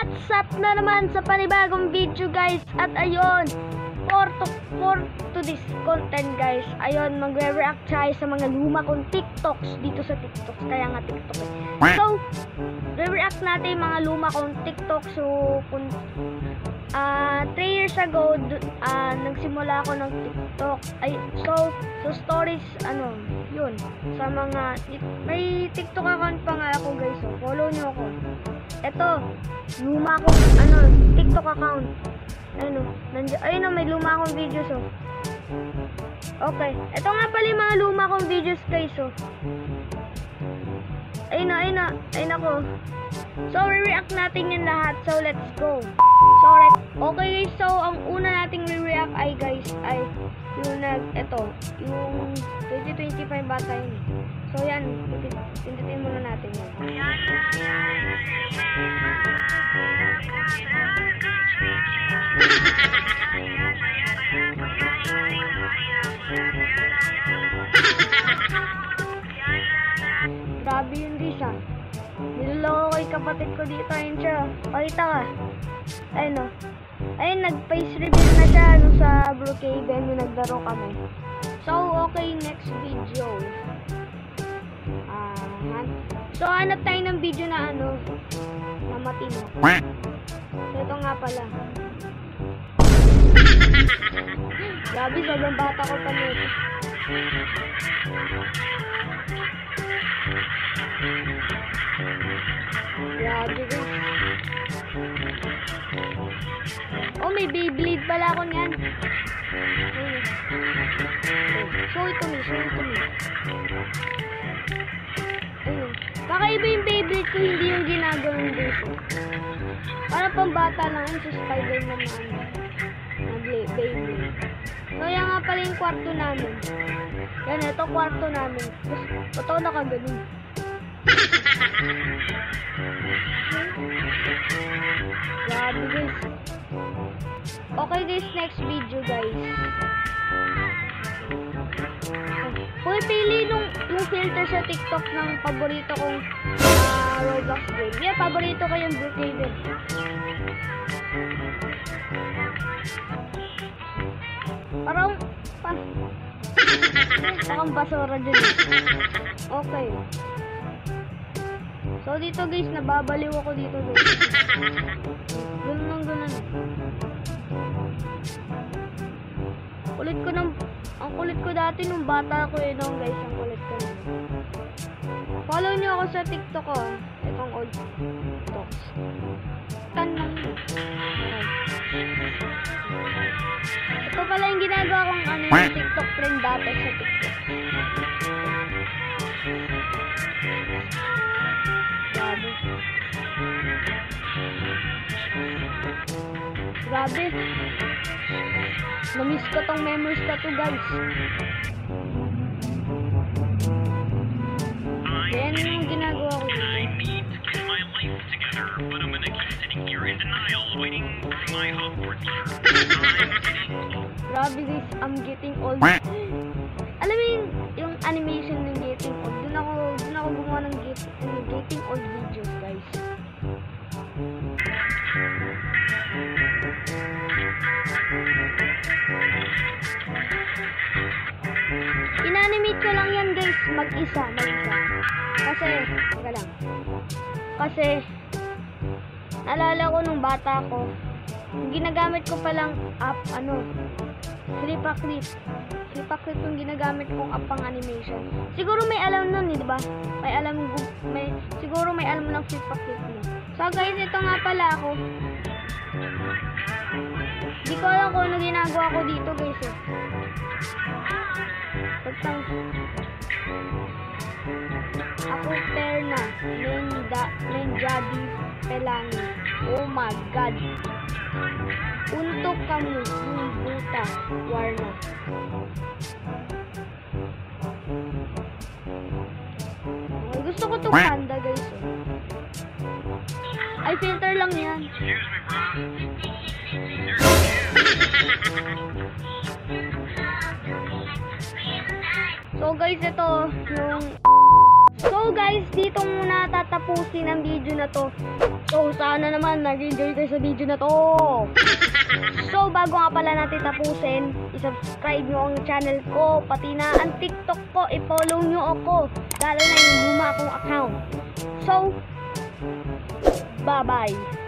What's up na naman sa panibagong video guys. At ayun, for to this content guys, ayun, magre-react tayo sa mga luma kong TikToks dito sa TikTok. Kaya nga TikTok eh. So, re-react natin mga luma kong TikTok. So, 3 years ago, nagsimula ako ng TikTok. So stories, yun. Sa mga, may TikTok account pa nga ako guys. So, follow nyo ako. Ito, luma akong, TikTok account. Ayun, may luma akong videos, oh. Okay. Ito nga pala yung mga luma akong videos guys, oh. Ayun ako. So, re-react natin yung lahat. So, let's go. So, okay guys, so, ang una nating re-react ay guys, ay yung yung 2025 bata yun. So, yan, pindutin muna natin yun. Grabe yun guys, ah. Niloloko ko yung kapatid ko dito. Ayun siya. Pakita ka. Ayun o. Ayun, nag-face reveal na siya sa Brookhaven yung naglaro kami. So, okay, next video. So, hanap tayo ng video na na matino. So, ito nga pala. Grabe, sobrang bata ko pa nito. Grabe guys. Oh, may Beyblade pala ako niyan. Show it to me. Ayun. Kakaiba yung Beyblade ko, hindi yung ginagawang beso. Para pang bata lang yun sa Spider-Man na Beyblade. So, yan nga pala yung kwarto namin. Yan, ito kwarto namin. Ito nakagaling. Grabe guys. Okay guys, next video guys. Pili yung filter sa TikTok ng paborito kong Roblox game. Yeah, paborito ko yung Brookhaven. Parang basura dyan. Okay. So dito guys, nababaliw ako dito guys. Ganun. Ang kulit ko dati nung bata ko guys, ang kulit ko. Follow nyo ako sa TikTok ko. Itong old TikToks. Tanang. Ito pala yung ginagawa kong yung TikTok trend dati sa TikTok. Grabe. Na-miss ko tong memories na to guys. Yan yung ginagawa ko. I need to get my life together, but I'm gonna keep sitting here in denial, waiting for my Hogwarts year. Grabe guys, I'm getting old. Alam mo yung animation ng getting old. Doon ako gumawa ng getting old videos guys. Inanimate ko lang yan guys, mag-isa. Kasi naalala ko nung bata ko, ginagamit ko palang app, Flipaclip yung ginagamit kong app pang animation. Siguro may alam nun, di ba? Siguro may alam ng Flipaclip mo. So guys, ito nga pala ako. Di ko alam kung ano ginagawa ko dito guys eh. Ako Perna Menjadi Pelangi. Oh my god. Untuk kamu buta warna. Gusto ko itong panda guys. Ay, filter lang yan. So guys, ito yung So guys, dito muna tatapusin ang video na to. So sana naman nag-enjoy kayo sa video na to. So bago nga pala natin tapusin, i-subscribe nyo ang channel ko, pati na ang TikTok ko, i-follow nyo ako, lalo na yung luma kong account. So, bye-bye.